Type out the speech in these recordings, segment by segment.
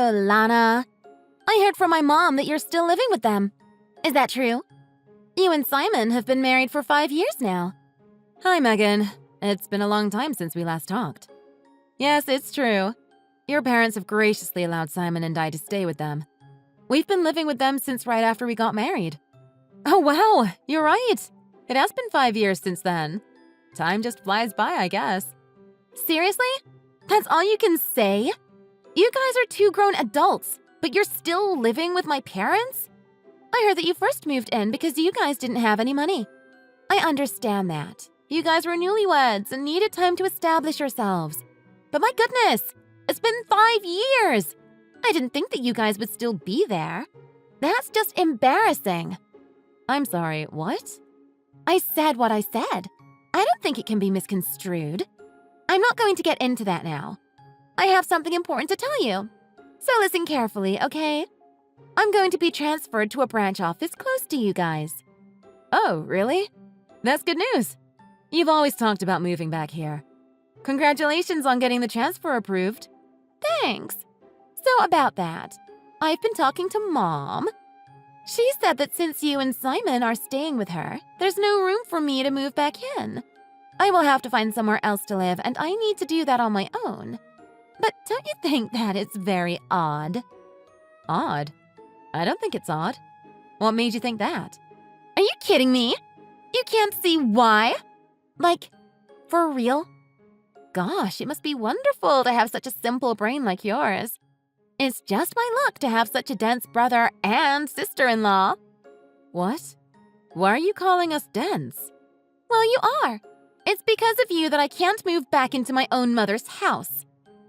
Oh, Lana. I heard from my mom that you're still living with them. Is that true? You and Simon have been married for 5 years now. Hi, Megan. It's been a long time since we last talked. Yes, it's true. Your parents have graciously allowed Simon and I to stay with them. We've been living with them since right after we got married. Oh, wow, you're right. It has been 5 years since then. Time just flies by, I guess. Seriously? That's all you can say? You guys are 2 grown adults, but you're still living with my parents? I heard that you first moved in because you guys didn't have any money. I understand that. You guys were newlyweds and needed time to establish yourselves. But my goodness, it's been 5 years! I didn't think that you guys would still be there. That's just embarrassing. I'm sorry, what? I said what I said. I don't think it can be misconstrued. I'm not going to get into that now. I have something important to tell you. So listen carefully, okay? I'm going to be transferred to a branch office close to you guys. Oh, really? That's good news. You've always talked about moving back here. Congratulations on getting the transfer approved. Thanks. So about that, I've been talking to Mom. She said that since you and Simon are staying with her, there's no room for me to move back in. I will have to find somewhere else to live, and I need to do that on my own. But don't you think that it's very odd? Odd? I don't think it's odd. What made you think that? Are you kidding me? You can't see why? Like, for real? Gosh, it must be wonderful to have such a simple brain like yours. It's just my luck to have such a dense brother and sister-in-law. What? Why are you calling us dense? Well, you are. It's because of you that I can't move back into my own mother's house.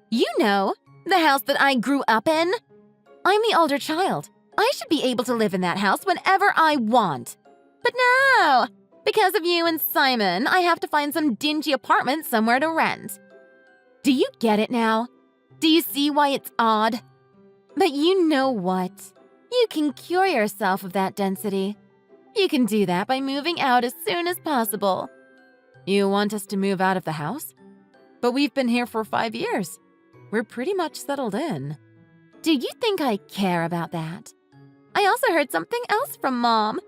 You know, the house that I grew up in. I'm the older child. I should be able to live in that house whenever I want. But no, because of you and Simon, I have to find some dingy apartment somewhere to rent. Do you get it now? Do you see why it's odd? But you know what? You can cure yourself of that density. You can do that by moving out as soon as possible. You want us to move out of the house? But we've been here for 5 years. We're pretty much settled in. Do you think I care about that? I also heard something else from Mom.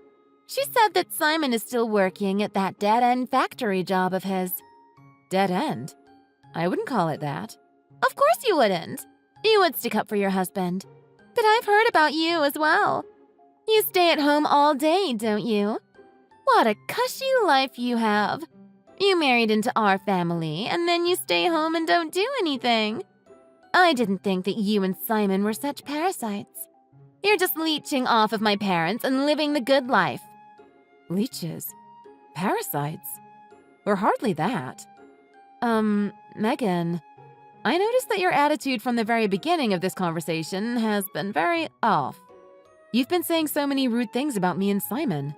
She said that Simon is still working at that dead-end factory job of his. Dead end? I wouldn't call it that. Of course you wouldn't. You would stick up for your husband. But I've heard about you as well. You stay at home all day, don't you? What a cushy life you have. You married into our family, and then you stay home and don't do anything. I didn't think that you and Simon were such parasites. You're just leeching off of my parents and living the good life. Leeches? Parasites? We're hardly that. Megan, I noticed that your attitude from the very beginning of this conversation has been very off. You've been saying so many rude things about me and Simon.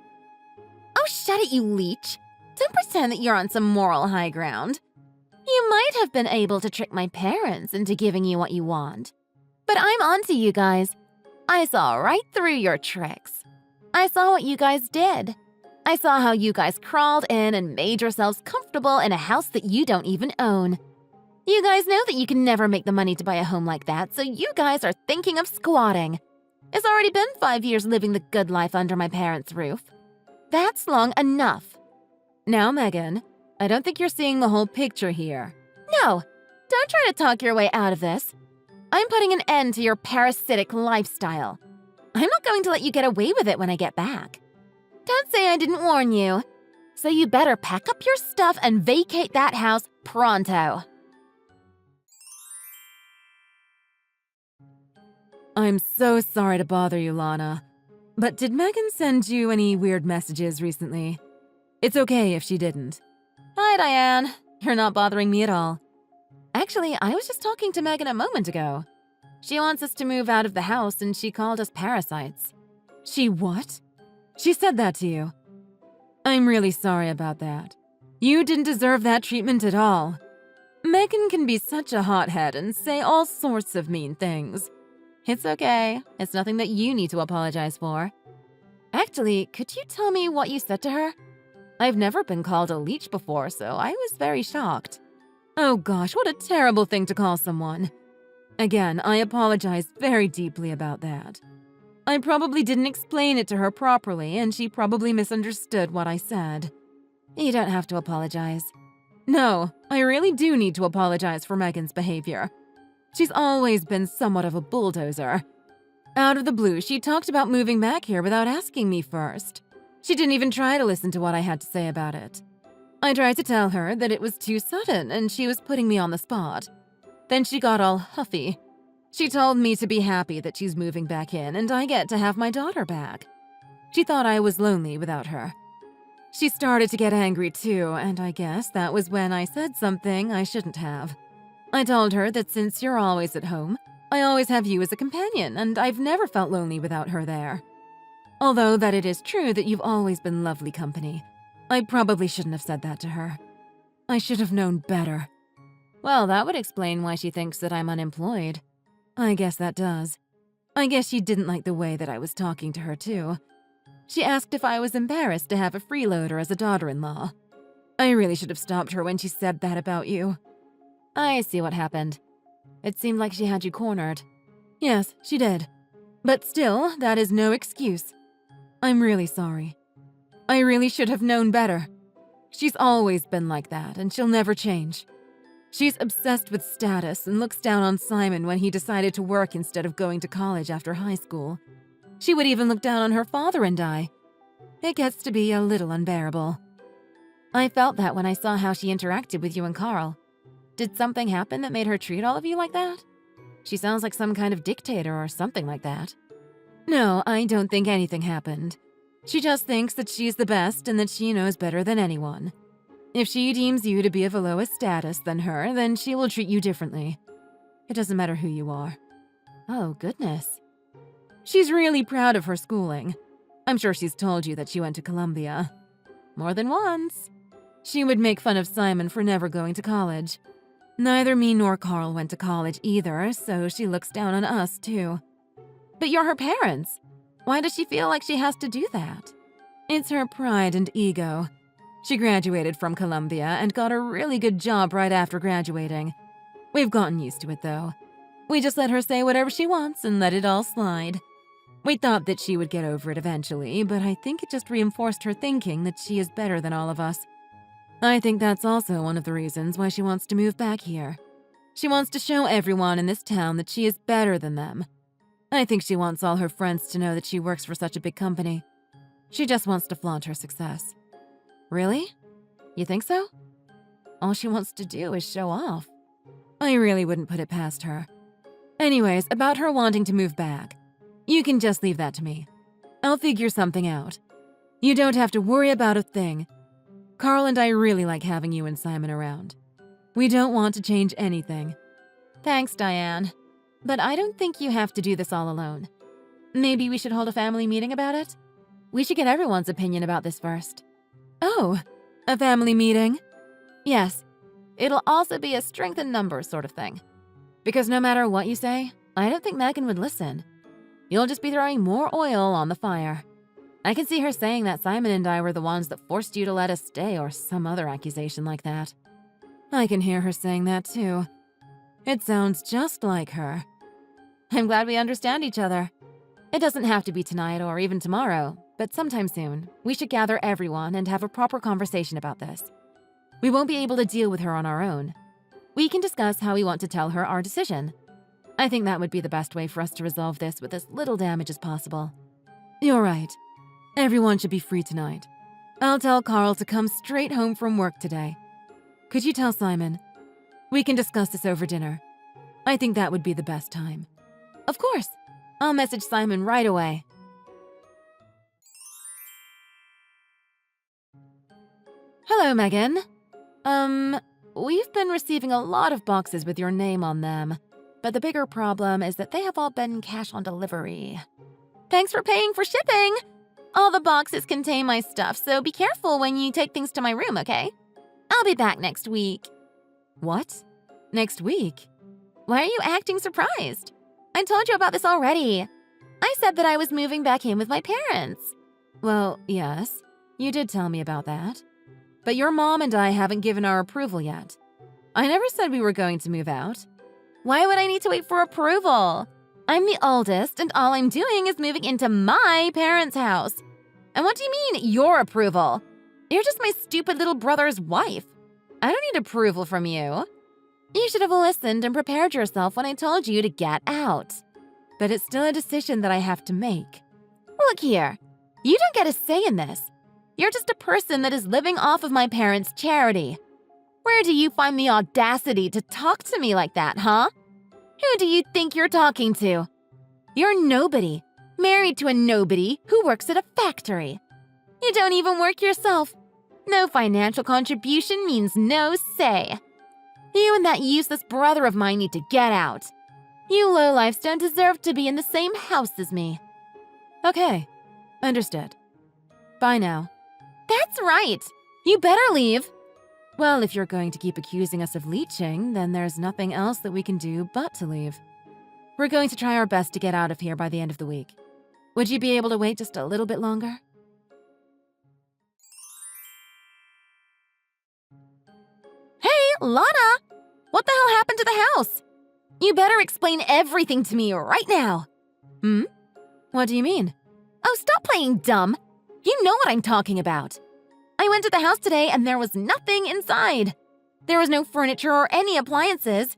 Oh, shut it, you leech. Don't pretend that you're on some moral high ground. You might have been able to trick my parents into giving you what you want. But I'm onto you guys. I saw right through your tricks. I saw what you guys did. I saw how you guys crawled in and made yourselves comfortable in a house that you don't even own. You guys know that you can never make the money to buy a home like that, so you guys are thinking of squatting. It's already been 5 years living the good life under my parents' roof. That's long enough. Now, Megan, I don't think you're seeing the whole picture here. No, don't try to talk your way out of this. I'm putting an end to your parasitic lifestyle. I'm not going to let you get away with it when I get back. Don't say I didn't warn you. So you better pack up your stuff and vacate that house pronto. I'm so sorry to bother you, Lana. But did Megan send you any weird messages recently? It's okay if she didn't. Hi, Diane. You're not bothering me at all. Actually, I was just talking to Megan a moment ago. She wants us to move out of the house and she called us parasites. She what? She said that to you? I'm really sorry about that. You didn't deserve that treatment at all. Megan can be such a hothead and say all sorts of mean things. It's okay. It's nothing that you need to apologize for. Actually, could you tell me what you said to her? I've never been called a leech before, so I was very shocked. Oh gosh, what a terrible thing to call someone. Again, I apologize very deeply about that. I probably didn't explain it to her properly, and she probably misunderstood what I said. You don't have to apologize. No, I really do need to apologize for Megan's behavior. She's always been somewhat of a bulldozer. Out of the blue, she talked about moving back here without asking me first. She didn't even try to listen to what I had to say about it. I tried to tell her that it was too sudden and she was putting me on the spot. Then she got all huffy. She told me to be happy that she's moving back in and I get to have my daughter back. She thought I was lonely without her. She started to get angry too, and I guess that was when I said something I shouldn't have. I told her that since you're always at home, I always have you as a companion, and I've never felt lonely without her there. Although that it is true that you've always been lovely company, I probably shouldn't have said that to her. I should have known better. Well, that would explain why she thinks that I'm unemployed. I guess that does. I guess she didn't like the way that I was talking to her, too. She asked if I was embarrassed to have a freeloader as a daughter-in-law. I really should have stopped her when she said that about you. I see what happened. It seemed like she had you cornered. Yes, she did. But still, that is no excuse. I'm really sorry. I really should have known better. She's always been like that, and she'll never change. She's obsessed with status and looks down on Simon when he decided to work instead of going to college after high school. She would even look down on her father and I. It gets to be a little unbearable. I felt that when I saw how she interacted with you and Carl. Did something happen that made her treat all of you like that? She sounds like some kind of dictator or something like that. No, I don't think anything happened. She just thinks that she's the best and that she knows better than anyone. If she deems you to be of a lower status than her, then she will treat you differently. It doesn't matter who you are. Oh, goodness. She's really proud of her schooling. I'm sure she's told you that she went to Columbia. More than once. She would make fun of Simon for never going to college. Neither me nor Carl went to college either, so she looks down on us, too. But you're her parents. Why does she feel like she has to do that? It's her pride and ego. She graduated from Columbia and got a really good job right after graduating. We've gotten used to it, though. We just let her say whatever she wants and let it all slide. We thought that she would get over it eventually, but I think it just reinforced her thinking that she is better than all of us. I think that's also one of the reasons why she wants to move back here. She wants to show everyone in this town that she is better than them. I think she wants all her friends to know that she works for such a big company. She just wants to flaunt her success. Really? You think so? All she wants to do is show off. I really wouldn't put it past her. Anyways, about her wanting to move back. You can just leave that to me. I'll figure something out. You don't have to worry about a thing. Carl and I really like having you and Simon around. We don't want to change anything. Thanks, Diane. But I don't think you have to do this all alone. Maybe we should hold a family meeting about it? We should get everyone's opinion about this first. Oh, a family meeting? Yes. It'll also be a strength in numbers sort of thing. Because no matter what you say, I don't think Megan would listen. You'll just be throwing more oil on the fire. I can see her saying that Simon and I were the ones that forced you to let us stay or some other accusation like that. I can hear her saying that too. It sounds just like her. I'm glad we understand each other. It doesn't have to be tonight or even tomorrow, but sometime soon, we should gather everyone and have a proper conversation about this. We won't be able to deal with her on our own. We can discuss how we want to tell her our decision. I think that would be the best way for us to resolve this with as little damage as possible. You're right. Everyone should be free tonight. I'll tell Carl to come straight home from work today. Could you tell Simon? We can discuss this over dinner. I think that would be the best time. Of course. I'll message Simon right away. Hello, Megan. We've been receiving a lot of boxes with your name on them, but the bigger problem is that they have all been cash on delivery. Thanks for paying for shipping! All the boxes contain my stuff, so be careful when you take things to my room, okay? I'll be back next week. What? Next week? Why are you acting surprised? I told you about this already. I said that I was moving back in with my parents. Well, yes, you did tell me about that. But your mom and I haven't given our approval yet. I never said we were going to move out. Why would I need to wait for approval? I'm the oldest, and all I'm doing is moving into my parents' house. And what do you mean, your approval? You're just my stupid little brother's wife. I don't need approval from you. You should have listened and prepared yourself when I told you to get out. But it's still a decision that I have to make. Look here, you don't get a say in this. You're just a person that is living off of my parents' charity. Where do you find the audacity to talk to me like that, huh? Who do you think you're talking to? You're nobody, married to a nobody who works at a factory. You don't even work yourself. No financial contribution means no say. You and that useless brother of mine need to get out. You lowlifes don't deserve to be in the same house as me. Okay, understood. Bye now. That's right. You better leave. Well, if you're going to keep accusing us of leeching, then there's nothing else that we can do but to leave. We're going to try our best to get out of here by the end of the week. Would you be able to wait just a little bit longer? Hey, Lana! What the hell happened to the house? You better explain everything to me right now. What do you mean? Oh, stop playing dumb. You know what I'm talking about. I went to the house today and there was nothing inside. There was no furniture or any appliances.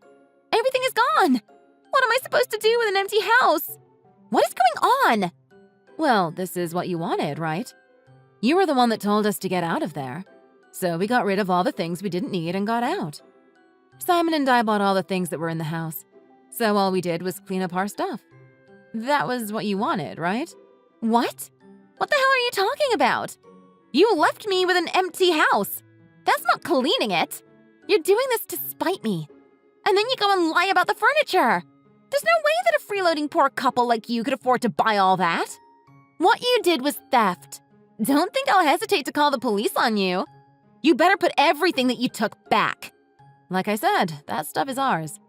Everything is gone. What am I supposed to do with an empty house? What is going on? Well, this is what you wanted, right? You were the one that told us to get out of there. So we got rid of all the things we didn't need and got out. Simon and I bought all the things that were in the house. So all we did was clean up our stuff. That was what you wanted, right? What? What the hell are you talking about? You left me with an empty house. That's not cleaning it. You're doing this to spite me. And then you go and lie about the furniture. There's no way that a freeloading poor couple like you could afford to buy all that. What you did was theft. Don't think I'll hesitate to call the police on you. You better put everything that you took back. Like I said, that stuff is ours.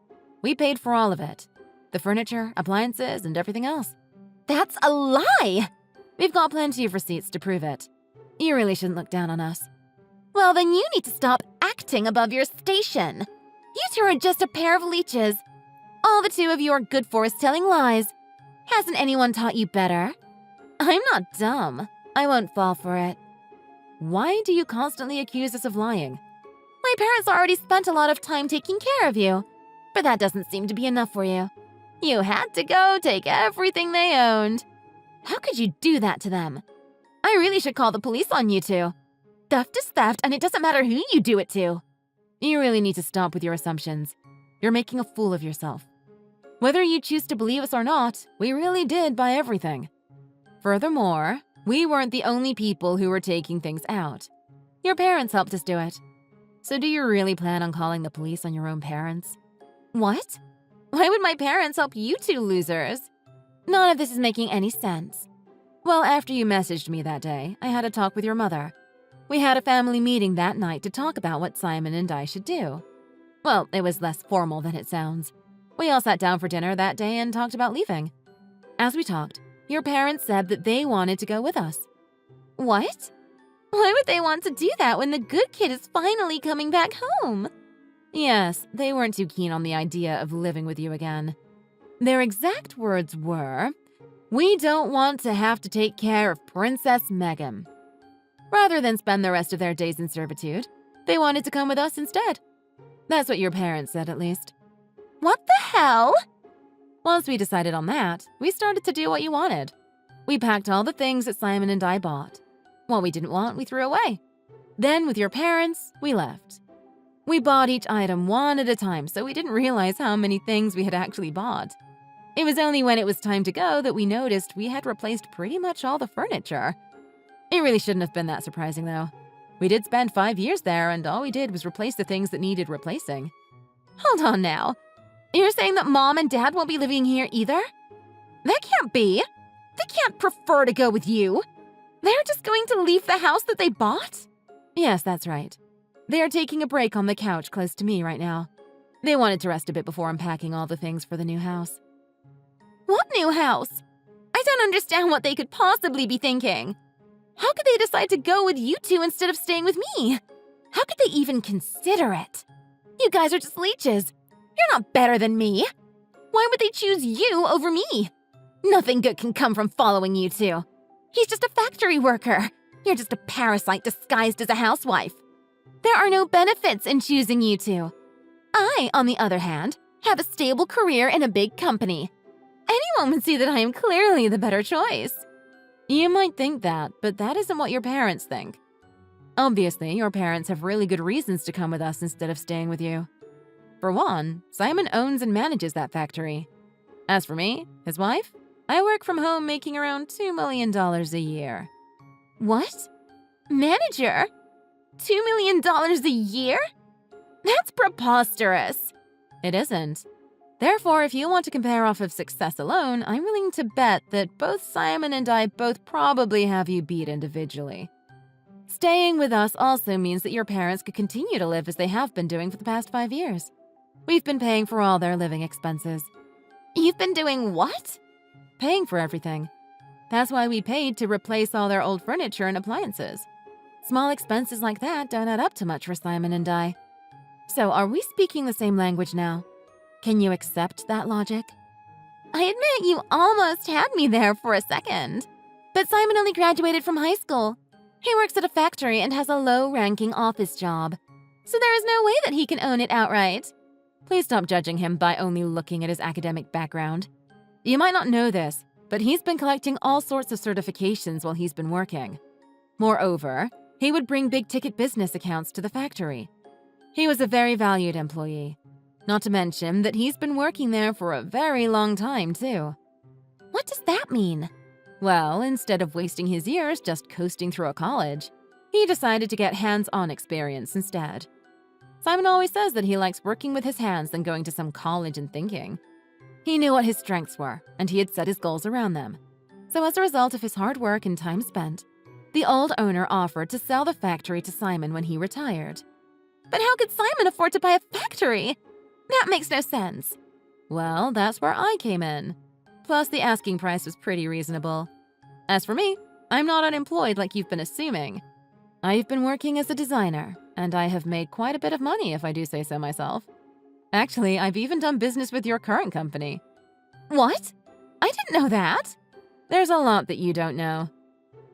We paid for all of it. The furniture, appliances, and everything else. That's a lie! We've got plenty of receipts to prove it. You really shouldn't look down on us. Well, then you need to stop acting above your station. You two are just a pair of leeches. All the two of you are good for is telling lies. Hasn't anyone taught you better? I'm not dumb. I won't fall for it. Why do you constantly accuse us of lying? My parents already spent a lot of time taking care of you, but that doesn't seem to be enough for you. You had to go take everything they owned. How could you do that to them? I really should call the police on you two. Theft is theft, and it doesn't matter who you do it to. You really need to stop with your assumptions. You're making a fool of yourself. Whether you choose to believe us or not, we really did buy everything. Furthermore, we weren't the only people who were taking things out. Your parents helped us do it. So do you really plan on calling the police on your own parents? What? Why would my parents help you two losers? None of this is making any sense. Well, after you messaged me that day, I had a talk with your mother. We had a family meeting that night to talk about what Simon and I should do. Well, it was less formal than it sounds. We all sat down for dinner that day and talked about leaving. As we talked, your parents said that they wanted to go with us. What? Why would they want to do that when the good kid is finally coming back home? Yes, they weren't too keen on the idea of living with you again. Their exact words were, "We don't want to have to take care of Princess Megan." Rather than spend the rest of their days in servitude, they wanted to come with us instead. That's what your parents said, at least. What the hell? Once we decided on that, we started to do what you wanted. We packed all the things that Simon and I bought. What we didn't want, we threw away. Then, with your parents, we left. We bought each item one at a time, so we didn't realize how many things we had actually bought. It was only when it was time to go that we noticed we had replaced pretty much all the furniture. It really shouldn't have been that surprising, though. We did spend 5 years there, and all we did was replace the things that needed replacing. Hold on now. You're saying that Mom and Dad won't be living here either? That can't be. They can't prefer to go with you. They're just going to leave the house that they bought? Yes, that's right. They are taking a break on the couch close to me right now. They wanted to rest a bit before unpacking all the things for the new house. What new house? I don't understand what they could possibly be thinking. How could they decide to go with you two instead of staying with me? How could they even consider it? You guys are just leeches. You're not better than me. Why would they choose you over me? Nothing good can come from following you two. He's just a factory worker. You're just a parasite disguised as a housewife. There are no benefits in choosing you two. I, on the other hand, have a stable career in a big company. Anyone would see that I am clearly the better choice. You might think that, but that isn't what your parents think. Obviously, your parents have really good reasons to come with us instead of staying with you. For one, Simon owns and manages that factory. As for me, his wife, I work from home making around $2 million a year. What? Manager? $2 million a year? That's preposterous. It isn't. Therefore, if you want to compare off of success alone, I'm willing to bet that both Simon and I both probably have you beat individually. Staying with us also means that your parents could continue to live as they have been doing for the past 5 years. We've been paying for all their living expenses. You've been doing what? Paying for everything. That's why we paid to replace all their old furniture and appliances. Small expenses like that don't add up to much for Simon and I. So are we speaking the same language now? Can you accept that logic? I admit you almost had me there for a second. But Simon only graduated from high school. He works at a factory and has a low-ranking office job. So there is no way that he can own it outright. Please stop judging him by only looking at his academic background. You might not know this, but he's been collecting all sorts of certifications while he's been working. Moreover, he would bring big-ticket business accounts to the factory. He was a very valued employee. Not to mention that he's been working there for a very long time, too. What does that mean? Well, instead of wasting his years just coasting through a college, he decided to get hands-on experience instead. Simon always says that he likes working with his hands than going to some college and thinking. He knew what his strengths were, and he had set his goals around them. So as a result of his hard work and time spent, the old owner offered to sell the factory to Simon when he retired. But how could Simon afford to buy a factory? That makes no sense. Well, that's where I came in. Plus, the asking price was pretty reasonable. As for me, I'm not unemployed like you've been assuming. I've been working as a designer, and I have made quite a bit of money if I do say so myself. Actually, I've even done business with your current company. What? I didn't know that. There's a lot that you don't know.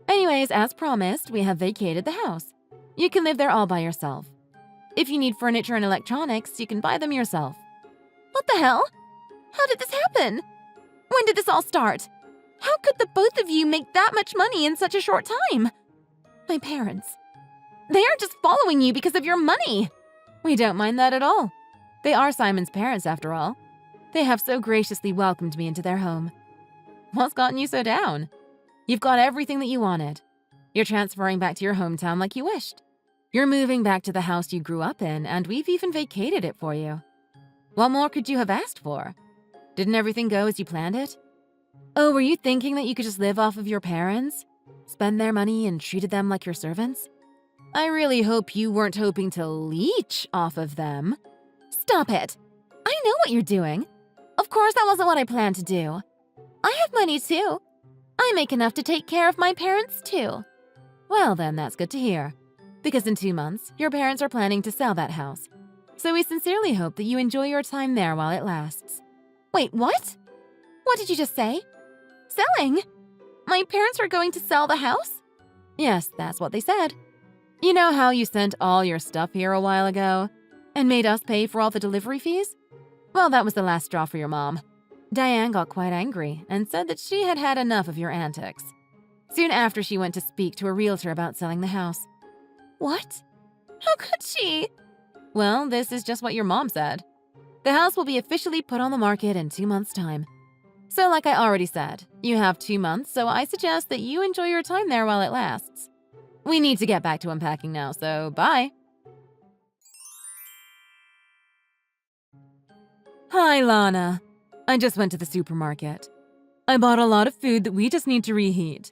Anyways, as promised, we have vacated the house. You can live there all by yourself. If you need furniture and electronics, you can buy them yourself. What the hell? How did this happen? When did this all start? How could the both of you make that much money in such a short time? My parents. They aren't just following you because of your money. We don't mind that at all. They are Simon's parents, after all. They have so graciously welcomed me into their home. What's gotten you so down? You've got everything that you wanted. You're transferring back to your hometown like you wished. You're moving back to the house you grew up in, and we've even vacated it for you. What more could you have asked for? Didn't everything go as you planned it? Oh, were you thinking that you could just live off of your parents? Spend their money and treated them like your servants? I really hope you weren't hoping to leech off of them. Stop it! I know what you're doing. Of course, that wasn't what I planned to do. I have money too. I make enough to take care of my parents too. Well then, that's good to hear. Because in 2 months, your parents are planning to sell that house. So we sincerely hope that you enjoy your time there while it lasts. Wait, what? What did you just say? Selling? My parents are going to sell the house? Yes, that's what they said. You know how you sent all your stuff here a while ago and made us pay for all the delivery fees? Well, that was the last straw for your mom. Diane got quite angry and said that she had had enough of your antics. Soon after, she went to speak to a realtor about selling the house. What? How could she? Well, this is just what your mom said. The house will be officially put on the market in 2 months' time. So like I already said, you have 2 months, so I suggest that you enjoy your time there while it lasts. We need to get back to unpacking now, so bye. Hi, Lana. I just went to the supermarket. I bought a lot of food that we just need to reheat.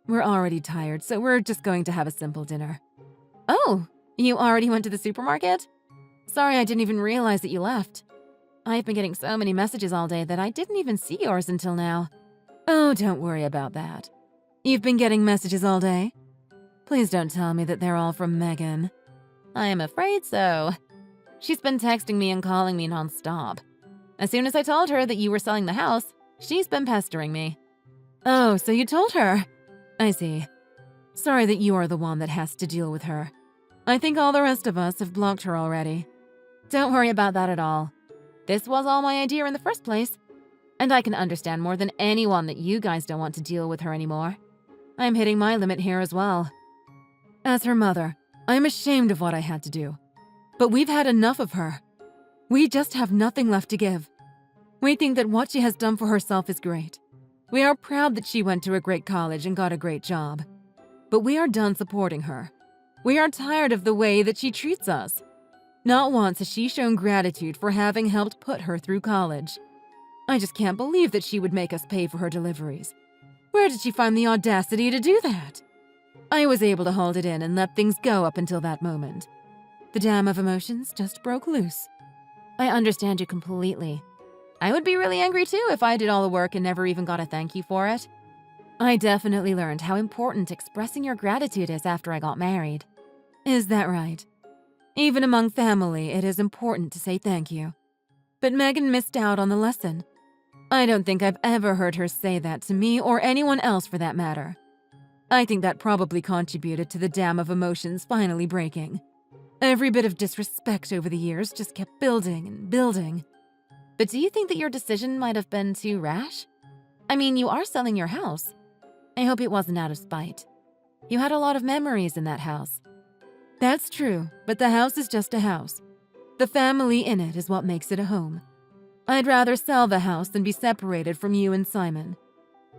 We're already tired, so we're just going to have a simple dinner. Oh, you already went to the supermarket? Sorry, I didn't even realize that you left. I've been getting so many messages all day that I didn't even see yours until now. Oh, don't worry about that. You've been getting messages all day? Please don't tell me that they're all from Megan. I am afraid so. She's been texting me and calling me nonstop. As soon as I told her that you were selling the house, she's been pestering me. Oh, so you told her? I see. Sorry that you are the one that has to deal with her. I think all the rest of us have blocked her already. Don't worry about that at all. This was all my idea in the first place. And I can understand more than anyone that you guys don't want to deal with her anymore. I'm hitting my limit here as well. As her mother, I'm ashamed of what I had to do. But we've had enough of her. We just have nothing left to give. We think that what she has done for herself is great. We are proud that she went to a great college and got a great job. But we are done supporting her. We are tired of the way that she treats us. Not once has she shown gratitude for having helped put her through college. I just can't believe that she would make us pay for her deliveries. Where did she find the audacity to do that? I was able to hold it in and let things go up until that moment. The dam of emotions just broke loose. I understand you completely. I would be really angry too if I did all the work and never even got a thank you for it. I definitely learned how important expressing your gratitude is after I got married. Is that right? Even among family, it is important to say thank you. But Megan missed out on the lesson. I don't think I've ever heard her say that to me or anyone else for that matter. I think that probably contributed to the dam of emotions finally breaking. Every bit of disrespect over the years just kept building and building. But do you think that your decision might have been too rash? I mean, you are selling your house. I hope it wasn't out of spite. You had a lot of memories in that house. That's true, but the house is just a house. The family in it is what makes it a home. I'd rather sell the house than be separated from you and Simon.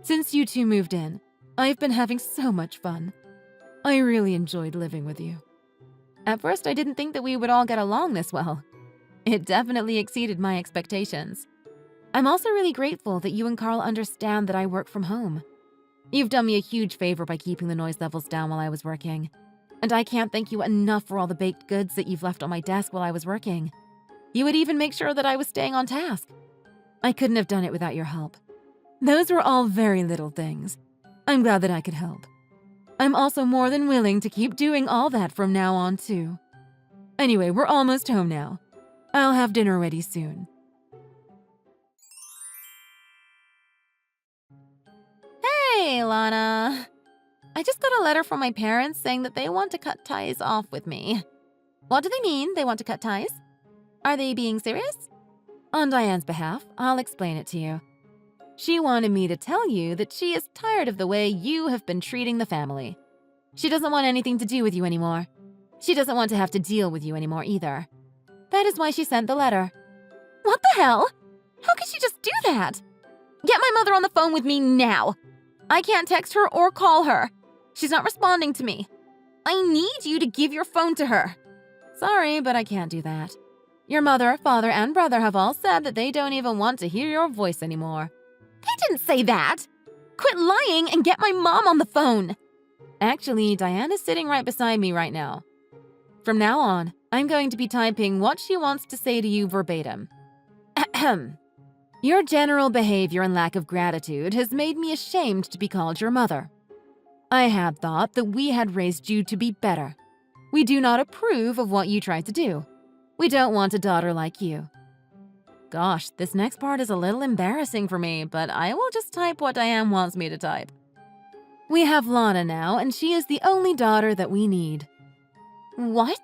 Since you two moved in, I've been having so much fun. I really enjoyed living with you. At first, I didn't think that we would all get along this well. It definitely exceeded my expectations. I'm also really grateful that you and Carl understand that I work from home. You've done me a huge favor by keeping the noise levels down while I was working. And I can't thank you enough for all the baked goods that you've left on my desk while I was working. You would even make sure that I was staying on task. I couldn't have done it without your help. Those were all very little things. I'm glad that I could help. I'm also more than willing to keep doing all that from now on, too. Anyway, we're almost home now. I'll have dinner ready soon. Hey, Lana. I just got a letter from my parents saying that they want to cut ties off with me. What do they mean, they want to cut ties? Are they being serious? On Diane's behalf, I'll explain it to you. She wanted me to tell you that she is tired of the way you have been treating the family. She doesn't want anything to do with you anymore. She doesn't want to have to deal with you anymore either. That is why she sent the letter. What the hell? How could she just do that? Get my mother on the phone with me now. I can't text her or call her. She's not responding to me. I need you to give your phone to her. Sorry, but I can't do that. Your mother, father, and brother have all said that they don't even want to hear your voice anymore. They didn't say that. Quit lying and get my mom on the phone. Actually, Diane is sitting right beside me right now. From now on, I'm going to be typing what she wants to say to you verbatim. Ahem. Your general behavior and lack of gratitude has made me ashamed to be called your mother. I had thought that we had raised you to be better. We do not approve of what you tried to do. We don't want a daughter like you. Gosh, this next part is a little embarrassing for me, but I will just type what Diane wants me to type. We have Lana now, and she is the only daughter that we need. What?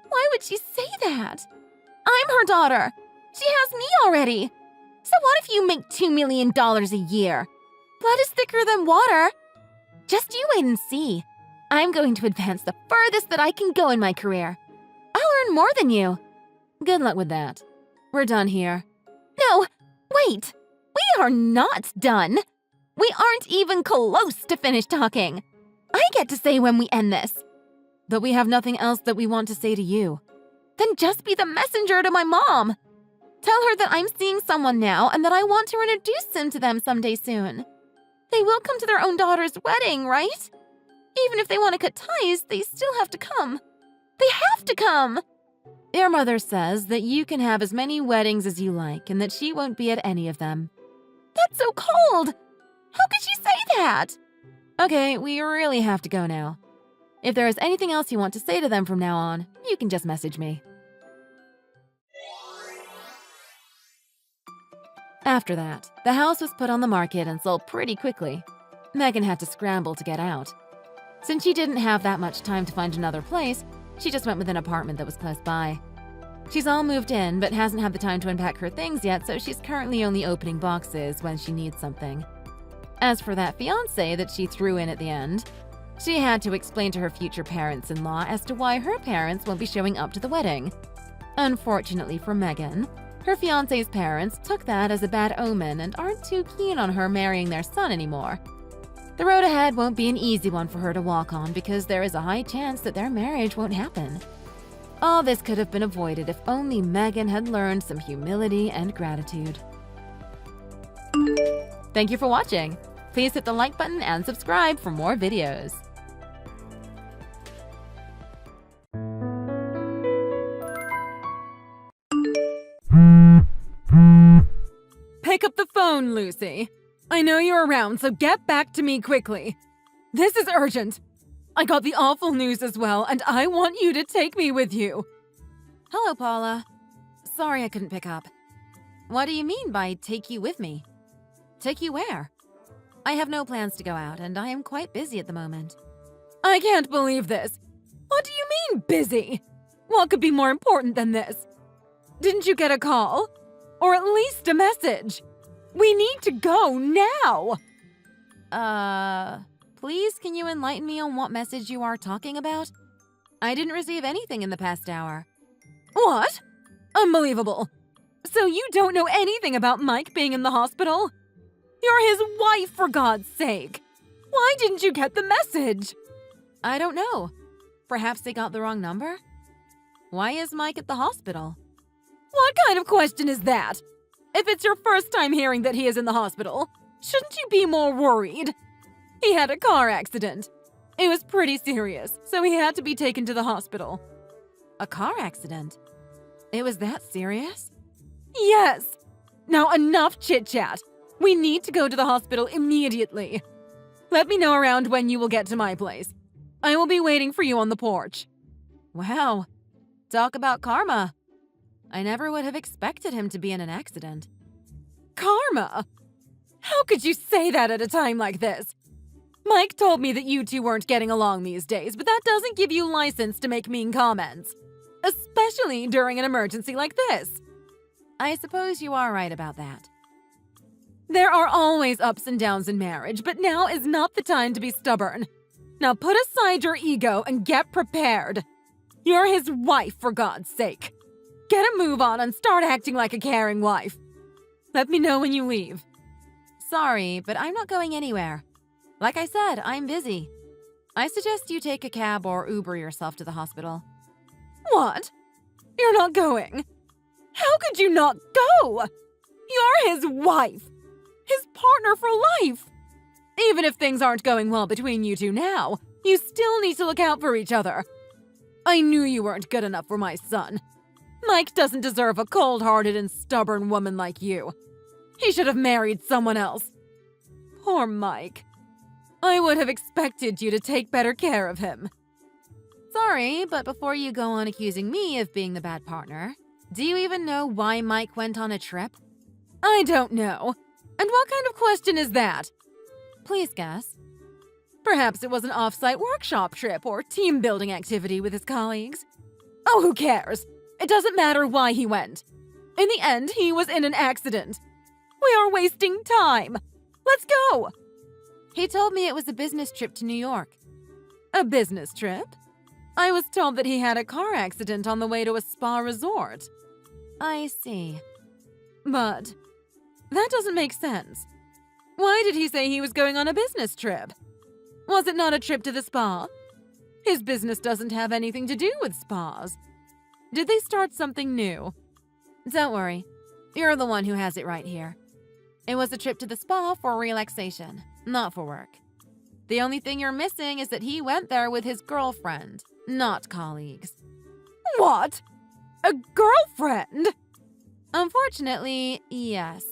Why would she say that? I'm her daughter. She has me already. So what if you make $2 million a year? Blood is thicker than water. Just you wait and see. I'm going to advance the furthest that I can go in my career. I'll earn more than you. Good luck with that. We're done here. No, wait. We are not done. We aren't even close to finish talking. I get to say when we end this. But we have nothing else that we want to say to you. Then just be the messenger to my mom. Tell her that I'm seeing someone now and that I want to introduce him to them someday soon. They will come to their own daughter's wedding, right? Even if they want to cut ties, they still have to come. They have to come! Your mother says that you can have as many weddings as you like and that she won't be at any of them. That's so cold! How could she say that? Okay, we really have to go now. If there is anything else you want to say to them from now on, you can just message me. After that, the house was put on the market and sold pretty quickly. Megan had to scramble to get out. Since she didn't have that much time to find another place, she just went with an apartment that was close by. She's all moved in, but hasn't had the time to unpack her things yet, so she's currently only opening boxes when she needs something. As for that fiancé that she threw in at the end, she had to explain to her future parents-in-law as to why her parents won't be showing up to the wedding. Unfortunately for Megan, her fiancé's parents took that as a bad omen and aren't too keen on her marrying their son anymore. The road ahead won't be an easy one for her to walk on because there is a high chance that their marriage won't happen. All this could have been avoided if only Megan had learned some humility and gratitude. Thank you for watching. Please hit the like button and subscribe for more videos. Pick up the phone, Lucy. I know you're around, so get back to me quickly. This is urgent. I got the awful news as well, and I want you to take me with you. Hello, Paula. Sorry I couldn't pick up. What do you mean by take you with me? Take you where? I have no plans to go out, and I am quite busy at the moment. I can't believe this. What do you mean, busy? What could be more important than this? Didn't you get a call? Or at least a message? We need to go now! Please can you enlighten me on what message you are talking about? I didn't receive anything in the past hour. What? Unbelievable. So you don't know anything about Mike being in the hospital? You're his wife, for God's sake! Why didn't you get the message? I don't know. Perhaps they got the wrong number? Why is Mike at the hospital? What kind of question is that? If it's your first time hearing that he is in the hospital, shouldn't you be more worried? He had a car accident. It was pretty serious, so he had to be taken to the hospital. A car accident? It was that serious? Yes! Now enough chit-chat. We need to go to the hospital immediately. Let me know around when you will get to my place. I will be waiting for you on the porch. Wow. Talk about karma. I never would have expected him to be in an accident. Karma? How could you say that at a time like this? Mike told me that you two weren't getting along these days, but that doesn't give you license to make mean comments. Especially during an emergency like this. I suppose you are right about that. There are always ups and downs in marriage, but now is not the time to be stubborn. Now put aside your ego and get prepared. You're his wife, for God's sake. Get a move on and start acting like a caring wife. Let me know when you leave. Sorry, but I'm not going anywhere. Like I said, I'm busy. I suggest you take a cab or Uber yourself to the hospital. What? You're not going? How could you not go? You're his wife. His partner for life. Even if things aren't going well between you two now, you still need to look out for each other. I knew you weren't good enough for my son. Mike doesn't deserve a cold-hearted and stubborn woman like you. He should have married someone else. Poor Mike. I would have expected you to take better care of him. Sorry, but before you go on accusing me of being the bad partner, do you even know why Mike went on a trip? I don't know. And what kind of question is that? Please guess. Perhaps it was an off-site workshop trip or team-building activity with his colleagues. Oh, who cares? It doesn't matter why he went. In the end, he was in an accident. We are wasting time. Let's go. He told me it was a business trip to New York. A business trip? I was told that he had a car accident on the way to a spa resort. I see. But that doesn't make sense. Why did he say he was going on a business trip? Was it not a trip to the spa? His business doesn't have anything to do with spas. Did they start something new? Don't worry. You're the one who has it right here. It was a trip to the spa for relaxation, not for work. The only thing you're missing is that he went there with his girlfriend, not colleagues. What? A girlfriend? Unfortunately, yes.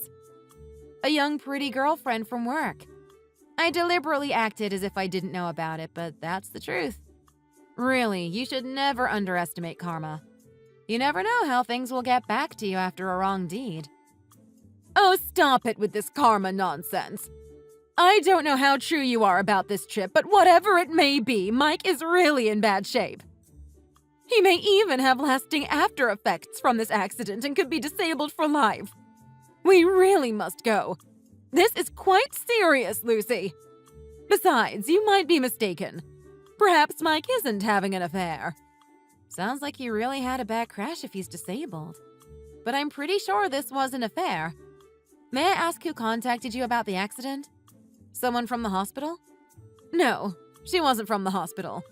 A young, pretty girlfriend from work. I deliberately acted as if I didn't know about it, but that's the truth. Really, you should never underestimate karma. You never know how things will get back to you after a wrong deed. Oh, stop it with this karma nonsense. I don't know how true you are about this trip, but whatever it may be, Mike is really in bad shape. He may even have lasting after effects from this accident and could be disabled for life. We really must go. This is quite serious, Lucy. Besides, you might be mistaken. Perhaps Mike isn't having an affair. Sounds like he really had a bad crash if he's disabled. But I'm pretty sure this was an affair. May I ask who contacted you about the accident? Someone from the hospital? No, she wasn't from the hospital.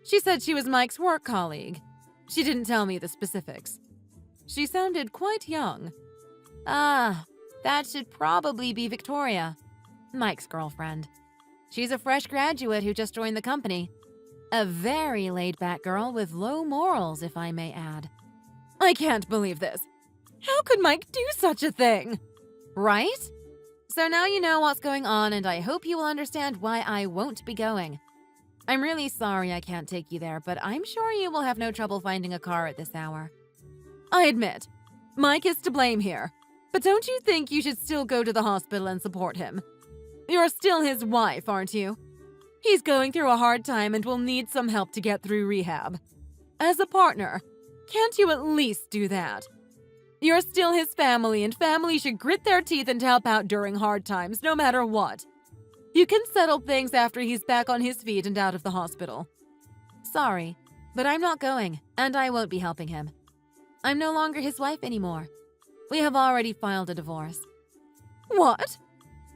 She said she was Mike's work colleague. She didn't tell me the specifics. She sounded quite young. Ah, that should probably be Victoria, Mike's girlfriend. She's a fresh graduate who just joined the company. A very laid-back girl with low morals, if I may add. I can't believe this. How could Mike do such a thing? Right? So now you know what's going on, and I hope you will understand why I won't be going. I'm really sorry I can't take you there, but I'm sure you will have no trouble finding a car at this hour. I admit, Mike is to blame here, but don't you think you should still go to the hospital and support him? You're still his wife, aren't you? He's going through a hard time and will need some help to get through rehab. As a partner, can't you at least do that? You're still his family, and family should grit their teeth and help out during hard times, no matter what. You can settle things after he's back on his feet and out of the hospital. Sorry, but I'm not going, and I won't be helping him. I'm no longer his wife anymore. We have already filed a divorce. What?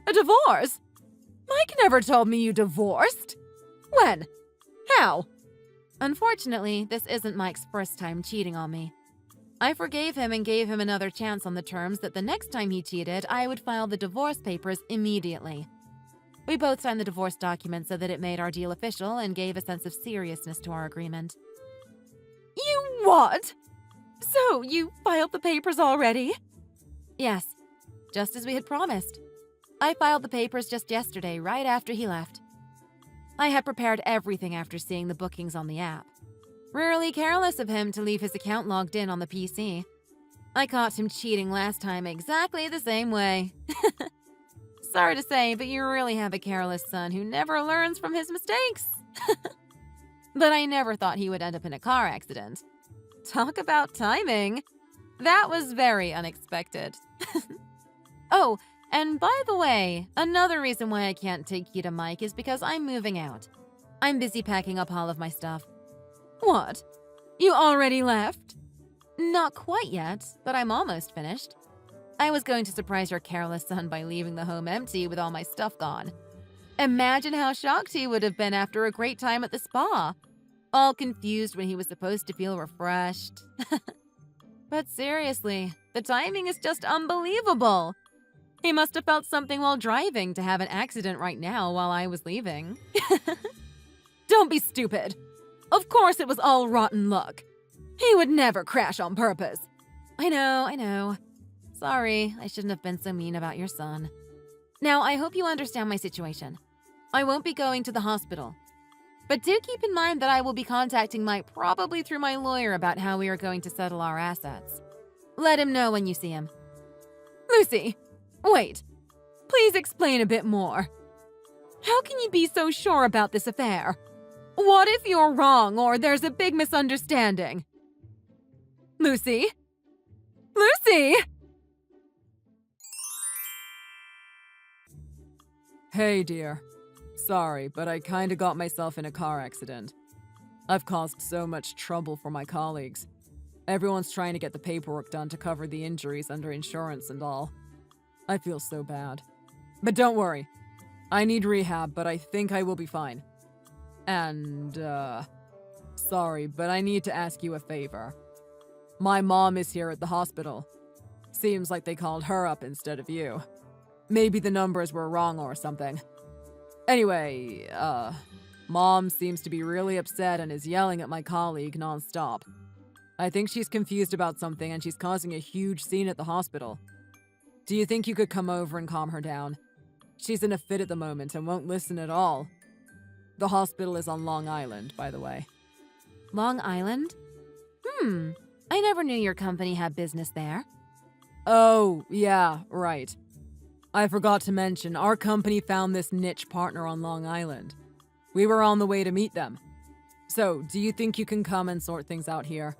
A divorce? Mike never told me you divorced. When? How? Unfortunately, this isn't Mike's first time cheating on me. I forgave him and gave him another chance on the terms that the next time he cheated, I would file the divorce papers immediately. We both signed the divorce document so that it made our deal official and gave a sense of seriousness to our agreement. You what? So, you filed the papers already? Yes, just as we had promised. I filed the papers just yesterday, right after he left. I had prepared everything after seeing the bookings on the app. Rarely careless of him to leave his account logged in on the PC. I caught him cheating last time exactly the same way. Sorry to say, but you really have a careless son who never learns from his mistakes. But I never thought he would end up in a car accident. Talk about timing. That was very unexpected. Oh, and by the way, another reason why I can't take you to Mike is because I'm moving out. I'm busy packing up all of my stuff. What? You already left? Not quite yet, but I'm almost finished. I was going to surprise your careless son by leaving the home empty with all my stuff gone. Imagine how shocked he would have been after a great time at the spa. All confused when he was supposed to feel refreshed. But seriously, the timing is just unbelievable. He must have felt something while driving to have an accident right now while I was leaving. Don't be stupid. Of course it was all rotten luck. He would never crash on purpose. I know. Sorry, I shouldn't have been so mean about your son. Now, I hope you understand my situation. I won't be going to the hospital. But do keep in mind that I will be contacting Mike probably through my lawyer about how we are going to settle our assets. Let him know when you see him. Lucy, wait. Please explain a bit more. How can you be so sure about this affair? What if you're wrong or there's a big misunderstanding? Lucy? Lucy! Hey, dear. Sorry, but I kinda got myself in a car accident. I've caused so much trouble for my colleagues. Everyone's trying to get the paperwork done to cover the injuries under insurance and all. I feel so bad. But don't worry. I need rehab, but I think I will be fine. And, sorry, but I need to ask you a favor. My mom is here at the hospital. Seems like they called her up instead of you. Maybe the numbers were wrong or something. Anyway, Mom seems to be really upset and is yelling at my colleague nonstop. I think she's confused about something and she's causing a huge scene at the hospital. Do you think you could come over and calm her down? She's in a fit at the moment and won't listen at all. The hospital is on Long Island, by the way. Long Island? I never knew your company had business there. Oh, yeah, right. I forgot to mention, our company found this niche partner on Long Island. We were on the way to meet them. So, do you think you can come and sort things out here?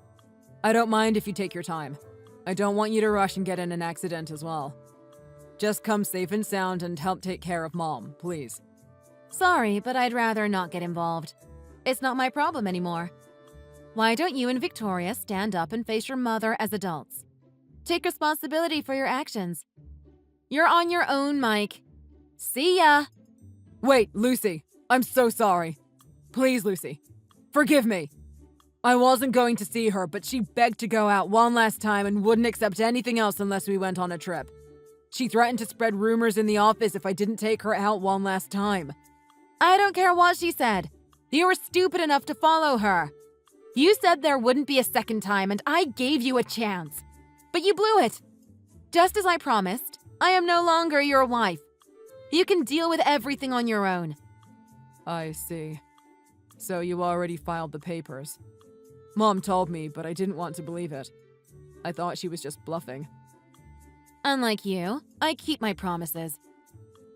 I don't mind if you take your time. I don't want you to rush and get in an accident as well. Just come safe and sound and help take care of Mom, please. Sorry, but I'd rather not get involved. It's not my problem anymore. Why don't you and Victoria stand up and face your mother as adults? Take responsibility for your actions. You're on your own, Mike. See ya! Wait, Lucy, I'm so sorry. Please, Lucy, forgive me. I wasn't going to see her, but she begged to go out one last time and wouldn't accept anything else unless we went on a trip. She threatened to spread rumors in the office if I didn't take her out one last time. I don't care what she said. You were stupid enough to follow her. You said there wouldn't be a second time, and I gave you a chance. But you blew it. Just as I promised, I am no longer your wife. You can deal with everything on your own. I see. So you already filed the papers. Mom told me, but I didn't want to believe it. I thought she was just bluffing. Unlike you, I keep my promises.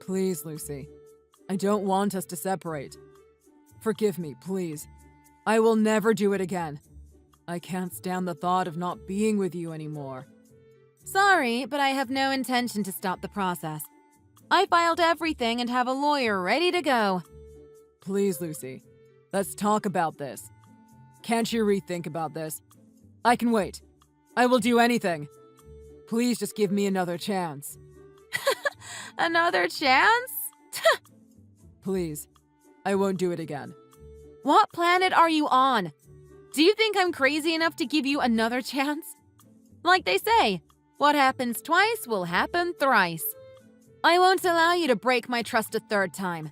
Please, Lucy. I don't want us to separate. Forgive me, please. I will never do it again. I can't stand the thought of not being with you anymore. Sorry, but I have no intention to stop the process. I filed everything and have a lawyer ready to go. Please, Lucy. Let's talk about this. Can't you rethink about this? I can wait. I will do anything. Please just give me another chance. Another chance? Please. I won't do it again. What planet are you on? Do you think I'm crazy enough to give you another chance? Like they say, what happens twice will happen thrice. I won't allow you to break my trust a third time.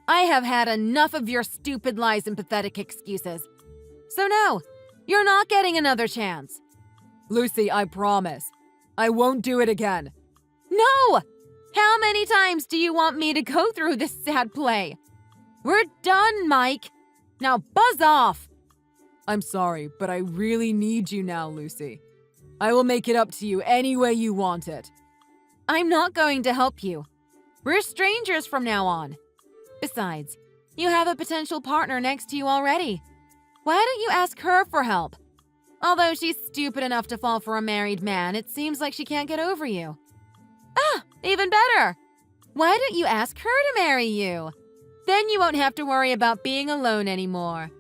I have had enough of your stupid lies and pathetic excuses. So no, you're not getting another chance. Lucy, I promise. I won't do it again. No! How many times do you want me to go through this sad play? We're done, Mike. Now buzz off. I'm sorry, but I really need you now, Lucy. I will make it up to you any way you want it. I'm not going to help you. We're strangers from now on. Besides, you have a potential partner next to you already. Why don't you ask her for help? Although she's stupid enough to fall for a married man, it seems like she can't get over you. Ah, even better. Why don't you ask her to marry you? Then you won't have to worry about being alone anymore.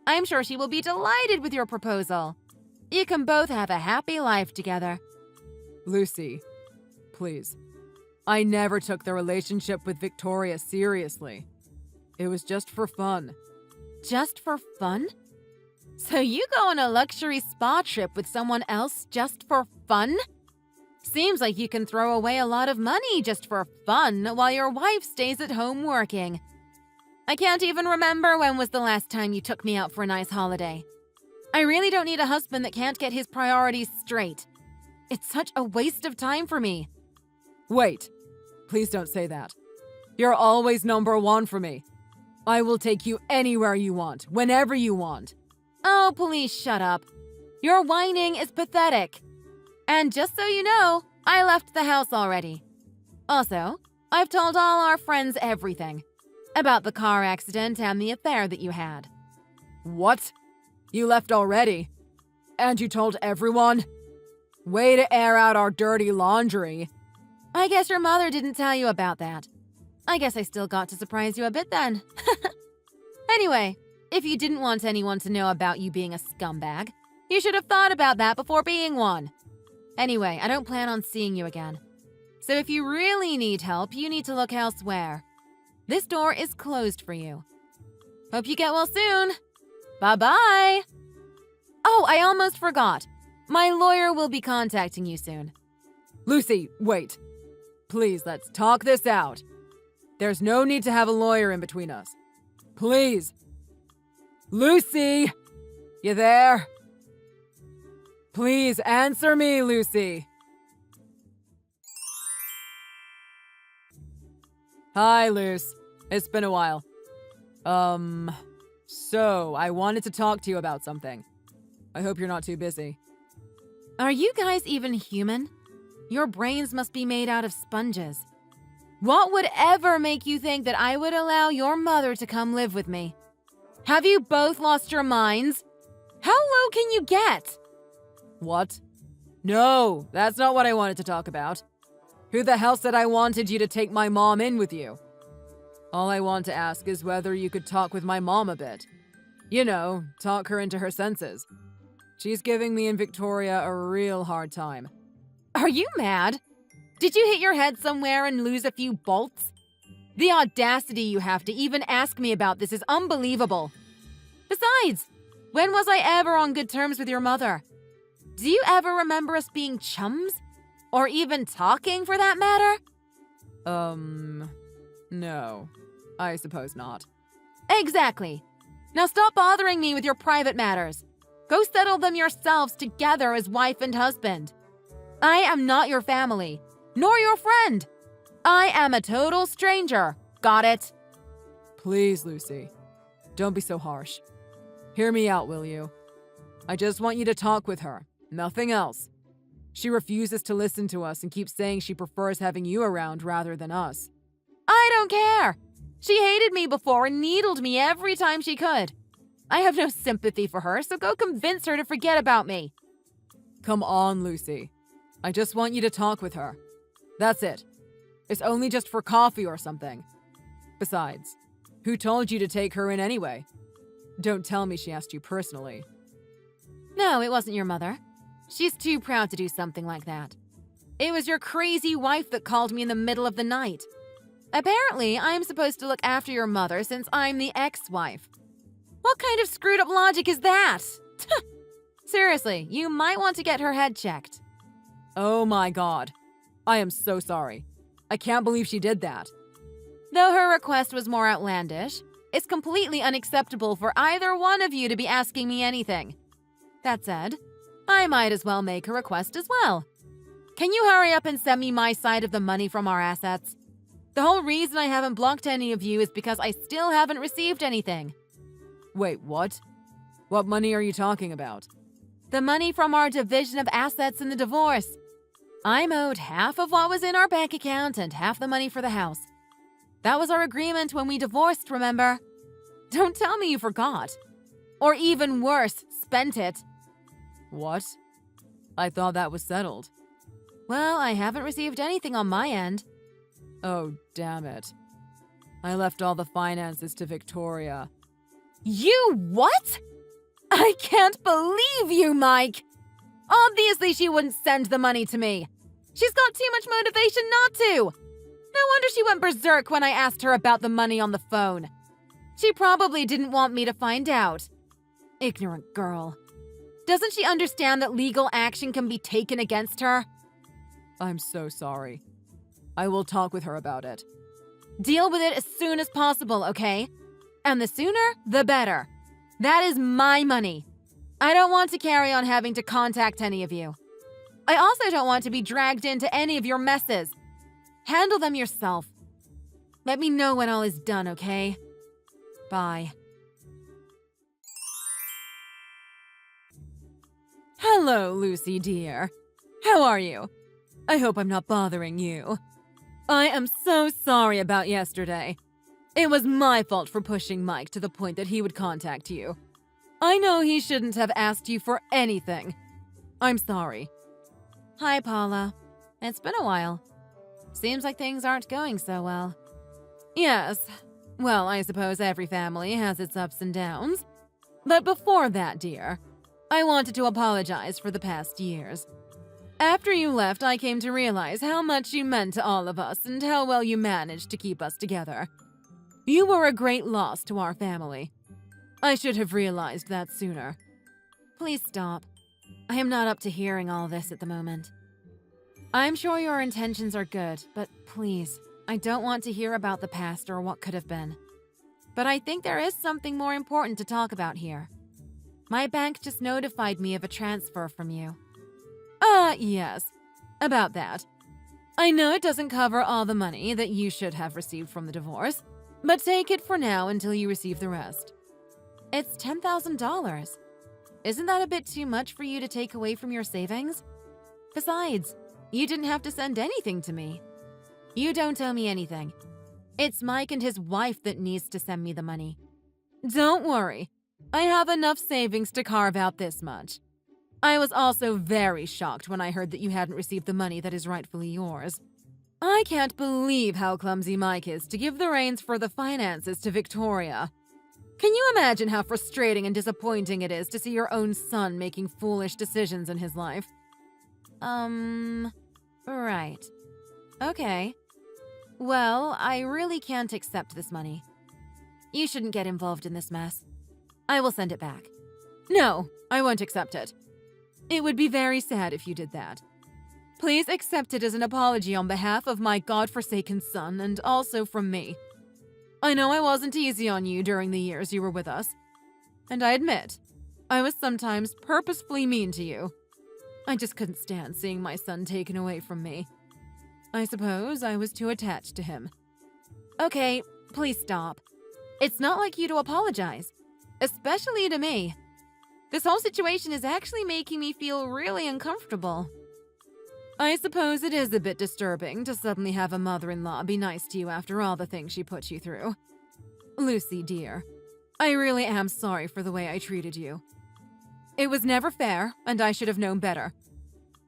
I'm sure she will be delighted with your proposal. You can both have a happy life together. Lucy, please. I never took the relationship with Victoria seriously. It was just for fun. Just for fun? So you go on a luxury spa trip with someone else just for fun? Seems like you can throw away a lot of money just for fun while your wife stays at home working. I can't even remember when was the last time you took me out for a nice holiday. I really don't need a husband that can't get his priorities straight. It's such a waste of time for me. Wait, please don't say that. You're always number one for me. I will take you anywhere you want, whenever you want. Oh, please shut up. Your whining is pathetic. And just so you know, I left the house already. Also, I've told all our friends everything. About the car accident and the affair that you had. What? You left already? And you told everyone? Way to air out our dirty laundry. I guess your mother didn't tell you about that. I guess I still got to surprise you a bit then. Anyway, if you didn't want anyone to know about you being a scumbag, you should have thought about that before being one. Anyway, I don't plan on seeing you again. So if you really need help, you need to look elsewhere. This door is closed for you. Hope you get well soon. Bye-bye. Oh, I almost forgot. My lawyer will be contacting you soon. Lucy, wait. Please, let's talk this out. There's no need to have a lawyer in between us. Please. Lucy! You there? Please answer me, Lucy. Hi, Luce. It's been a while. So, I wanted to talk to you about something. I hope you're not too busy. Are you guys even human? Your brains must be made out of sponges. What would ever make you think that I would allow your mother to come live with me? Have you both lost your minds? How low can you get? What? No, that's not what I wanted to talk about. Who the hell said I wanted you to take my mom in with you? All I want to ask is whether you could talk with my mom a bit. You know, talk her into her senses. She's giving me and Victoria a real hard time. Are you mad? Did you hit your head somewhere and lose a few bolts? The audacity you have to even ask me about this is unbelievable. Besides, when was I ever on good terms with your mother? Do you ever remember us being chums? Or even talking, for that matter? No. I suppose not. Exactly. Now stop bothering me with your private matters. Go settle them yourselves together as wife and husband. I am not your family, nor your friend. I am a total stranger. Got it? Please, Lucy. Don't be so harsh. Hear me out, will you? I just want you to talk with her. Nothing else. She refuses to listen to us and keeps saying she prefers having you around rather than us. I don't care. She hated me before and needled me every time she could. I have no sympathy for her, so go convince her to forget about me. Come on, Lucy. I just want you to talk with her. That's it. It's only just for coffee or something. Besides, who told you to take her in anyway? Don't tell me she asked you personally. No, it wasn't your mother. She's too proud to do something like that. It was your crazy wife that called me in the middle of the night. Apparently, I'm supposed to look after your mother since I'm the ex-wife. What kind of screwed up logic is that? Seriously, you might want to get her head checked. Oh my god. I am so sorry. I can't believe she did that. Though her request was more outlandish, it's completely unacceptable for either one of you to be asking me anything. That said, I might as well make a request as well. Can you hurry up and send me my side of the money from our assets? The whole reason I haven't blocked any of you is because I still haven't received anything. Wait, what? What money are you talking about? The money from our division of assets in the divorce. I'm owed half of what was in our bank account and half the money for the house. That was our agreement when we divorced, remember? Don't tell me you forgot. Or even worse, spent it. What? I thought that was settled. Well, I haven't received anything on my end. Oh, damn it. I left all the finances to Victoria. You what? I can't believe you, Mike! Obviously she wouldn't send the money to me. She's got too much motivation not to. No wonder she went berserk when I asked her about the money on the phone. She probably didn't want me to find out. Ignorant girl. Doesn't she understand that legal action can be taken against her? I'm so sorry. I will talk with her about it. Deal with it as soon as possible, okay? And the sooner, the better. That is my money. I don't want to carry on having to contact any of you. I also don't want to be dragged into any of your messes. Handle them yourself. Let me know when all is done, okay? Bye. Hello, Lucy dear. How are you? I hope I'm not bothering you. I am so sorry about yesterday. It was my fault for pushing Mike to the point that he would contact you. I know he shouldn't have asked you for anything. I'm sorry. Hi, Paula. It's been a while. Seems like things aren't going so well. Yes. Well, I suppose every family has its ups and downs. But before that, dear, I wanted to apologize for the past years. After you left, I came to realize how much you meant to all of us and how well you managed to keep us together. You were a great loss to our family. I should have realized that sooner. Please stop. I am not up to hearing all this at the moment. I'm sure your intentions are good, but please, I don't want to hear about the past or what could have been. But I think there is something more important to talk about here. My bank just notified me of a transfer from you. Yes. About that. I know it doesn't cover all the money that you should have received from the divorce, but take it for now until you receive the rest. It's $10,000. Isn't that a bit too much for you to take away from your savings? Besides, You didn't have to send anything to me. You don't owe me anything. It's Mike and his wife that needs to send me the money. Don't worry. I have enough savings to carve out this much. I was also very shocked when I heard that you hadn't received the money that is rightfully yours. I can't believe how clumsy Mike is to give the reins for the finances to Victoria. Can you imagine how frustrating and disappointing it is to see your own son making foolish decisions in his life? Right. Okay. Well, I really can't accept this money. You shouldn't get involved in this mess. I will send it back. No, I won't accept it. It would be very sad if you did that. Please accept it as an apology on behalf of my godforsaken son and also from me. I know I wasn't easy on you during the years you were with us. And I admit, I was sometimes purposefully mean to you. I just couldn't stand seeing my son taken away from me. I suppose I was too attached to him. Okay, please stop. It's not like you to apologize, especially to me. This whole situation is actually making me feel really uncomfortable. I suppose it is a bit disturbing to suddenly have a mother-in-law be nice to you after all the things she put you through. Lucy, dear, I really am sorry for the way I treated you. It was never fair, and I should have known better.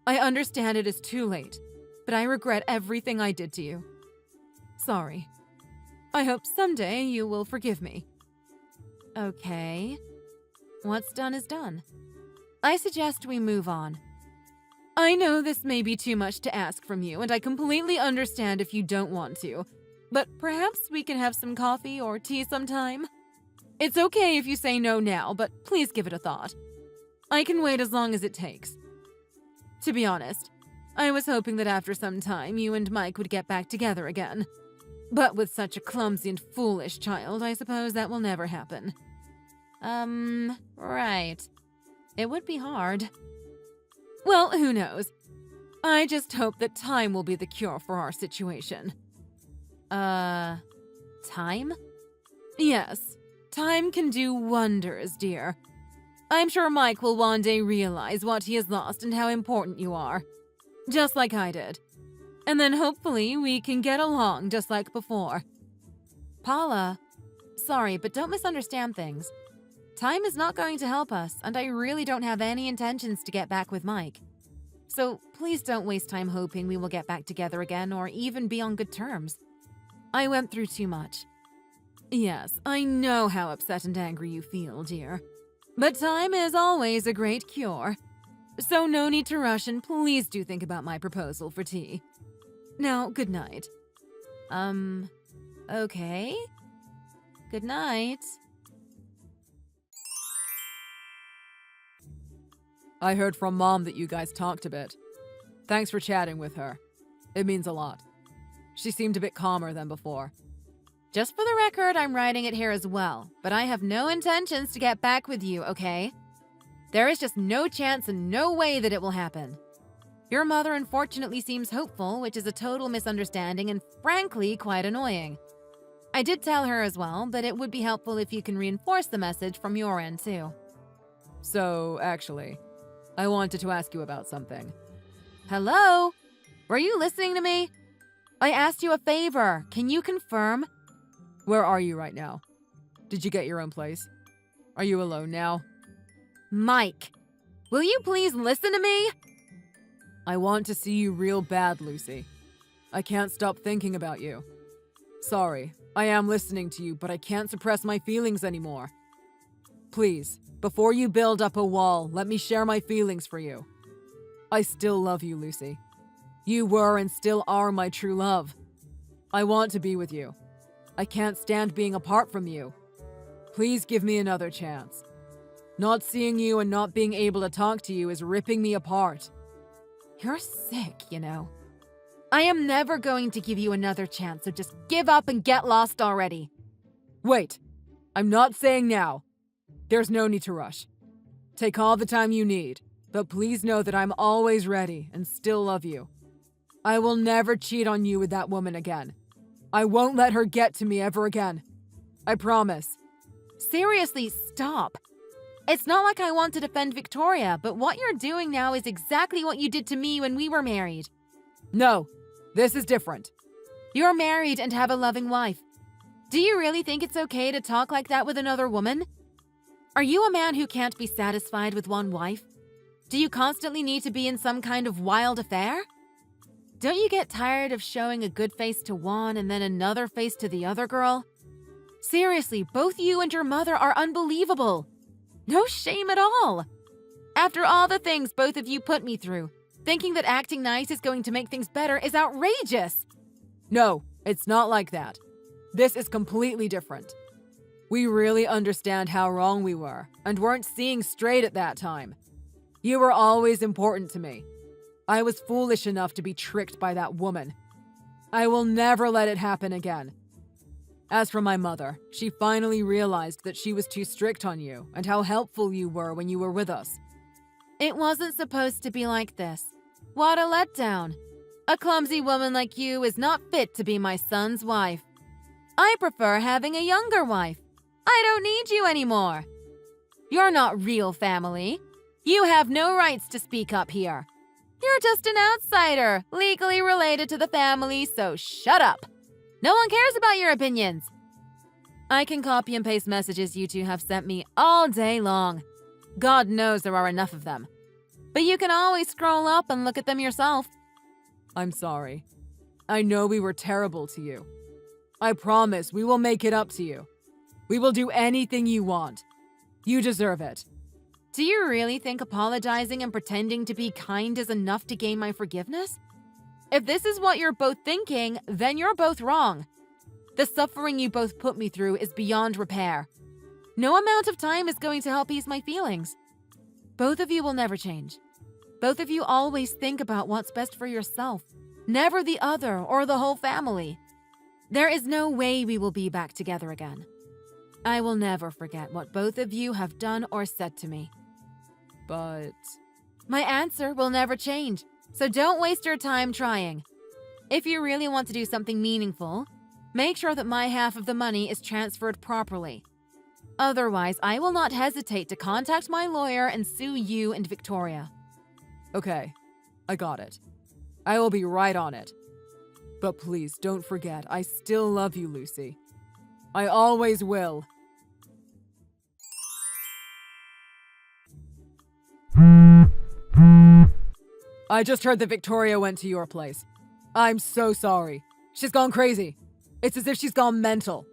I understand it is too late, but I regret everything I did to you. Sorry. I hope someday you will forgive me. Okay. What's done is done. I suggest we move on. I know this may be too much to ask from you, and I completely understand if you don't want to, but perhaps we can have some coffee or tea sometime? It's okay if you say no now, but please give it a thought. I can wait as long as it takes. To be honest, I was hoping that after some time you and Mike would get back together again. But with such a clumsy and foolish child, I suppose that will never happen. Right. It would be hard. Well, who knows? I just hope that time will be the cure for our situation. Time? Yes. Time can do wonders, dear. I'm sure Mike will one day realize what he has lost and how important you are. Just like I did. And then hopefully we can get along just like before. Paula, sorry, but don't misunderstand things. Time is not going to help us, and I really don't have any intentions to get back with Mike. So please don't waste time hoping we will get back together again or even be on good terms. I went through too much. Yes, I know how upset and angry you feel, dear. But time is always a great cure. So no need to rush, and please do think about my proposal for tea. Now, good night. Okay. Good night. I heard from Mom that you guys talked a bit. Thanks for chatting with her. It means a lot. She seemed a bit calmer than before. Just for the record, I'm writing it here as well, but I have no intentions to get back with you, okay? There is just no chance and no way that it will happen. Your mother unfortunately seems hopeful, which is a total misunderstanding and frankly quite annoying. I did tell her as well, but it would be helpful if you can reinforce the message from your end too. So, actually, I wanted to ask you about something. Hello? Were you listening to me? I asked you a favor. Can you confirm? Where are you right now? Did you get your own place? Are you alone now? Mike, will you please listen to me? I want to see you real bad, Lucy. I can't stop thinking about you. Sorry, I am listening to you, but I can't suppress my feelings anymore. Please, before you build up a wall, let me share my feelings for you. I still love you, Lucy. You were and still are my true love. I want to be with you. I can't stand being apart from you. Please give me another chance. Not seeing you and not being able to talk to you is ripping me apart. You're sick, you know. I am never going to give you another chance, so just give up and get lost already. Wait, I'm not saying now. There's no need to rush. Take all the time you need, but please know that I'm always ready and still love you. I will never cheat on you with that woman again. I won't let her get to me ever again. I promise. Seriously, stop. It's not like I want to defend Victoria, but what you're doing now is exactly what you did to me when we were married. No, this is different. You're married and have a loving wife. Do you really think it's okay to talk like that with another woman? Are you a man who can't be satisfied with one wife? Do you constantly need to be in some kind of wild affair? Don't you get tired of showing a good face to one and then another face to the other girl? Seriously, both you and your mother are unbelievable. No shame at all. After all the things both of you put me through, thinking that acting nice is going to make things better is outrageous. No, it's not like that. This is completely different. We really understand how wrong we were and weren't seeing straight at that time. You were always important to me. I was foolish enough to be tricked by that woman. I will never let it happen again. As for my mother, she finally realized that she was too strict on you and how helpful you were when you were with us. It wasn't supposed to be like this. What a letdown. A clumsy woman like you is not fit to be my son's wife. I prefer having a younger wife. I don't need you anymore. You're not real family. You have no rights to speak up here. You're just an outsider, legally related to the family, so shut up. No one cares about your opinions. I can copy and paste messages you two have sent me all day long. God knows there are enough of them. But you can always scroll up and look at them yourself. I'm sorry. I know we were terrible to you. I promise we will make it up to you. We will do anything you want. You deserve it. Do you really think apologizing and pretending to be kind is enough to gain my forgiveness? If this is what you're both thinking, then you're both wrong. The suffering you both put me through is beyond repair. No amount of time is going to help ease my feelings. Both of you will never change. Both of you always think about what's best for yourself, never the other or the whole family. There is no way we will be back together again. I will never forget what both of you have done or said to me. But my answer will never change, so don't waste your time trying. If you really want to do something meaningful, make sure that my half of the money is transferred properly. Otherwise, I will not hesitate to contact my lawyer and sue you and Victoria. okay, I got it. I will be right on it. But please don't forget, I still love you, Lucy. I always will. I just heard that Victoria went to your place. I'm so sorry. She's gone crazy. It's as if she's gone mental.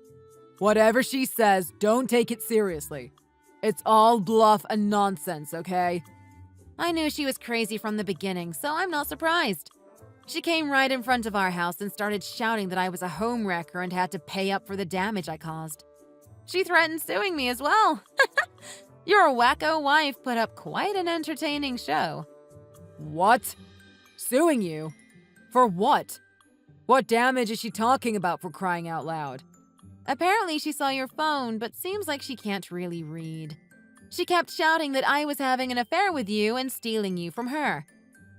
Whatever she says, don't take it seriously. It's all bluff and nonsense, okay? I knew she was crazy from the beginning, so I'm not surprised. She came right in front of our house and started shouting that I was a homewrecker and had to pay up for the damage I caused. She threatened suing me as well. Your wacko wife put up quite an entertaining show. What? Suing you? For what? What damage is she talking about, for crying out loud? Apparently she saw your phone, but seems like she can't really read. She kept shouting that I was having an affair with you and stealing you from her,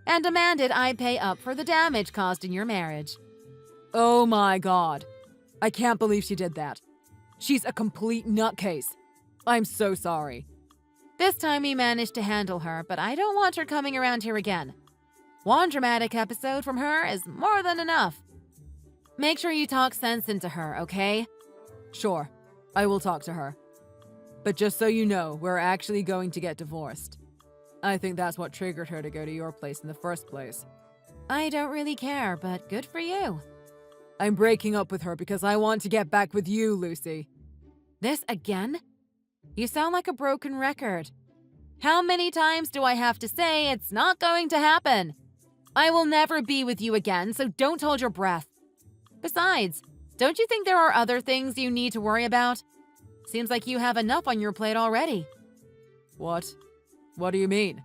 and demanded I pay up for the damage caused in your marriage. Oh my god. I can't believe she did that. She's a complete nutcase. I'm so sorry. This time we managed to handle her, but I don't want her coming around here again. One dramatic episode from her is more than enough. Make sure you talk sense into her, okay? Sure, I will talk to her. But just so you know, we're actually going to get divorced. I think that's what triggered her to go to your place in the first place. I don't really care, but good for you. I'm breaking up with her because I want to get back with you, Lucy. This again? You sound like a broken record. How many times do I have to say it's not going to happen? I will never be with you again, so don't hold your breath. Besides, don't you think there are other things you need to worry about? Seems like you have enough on your plate already. What? What do you mean?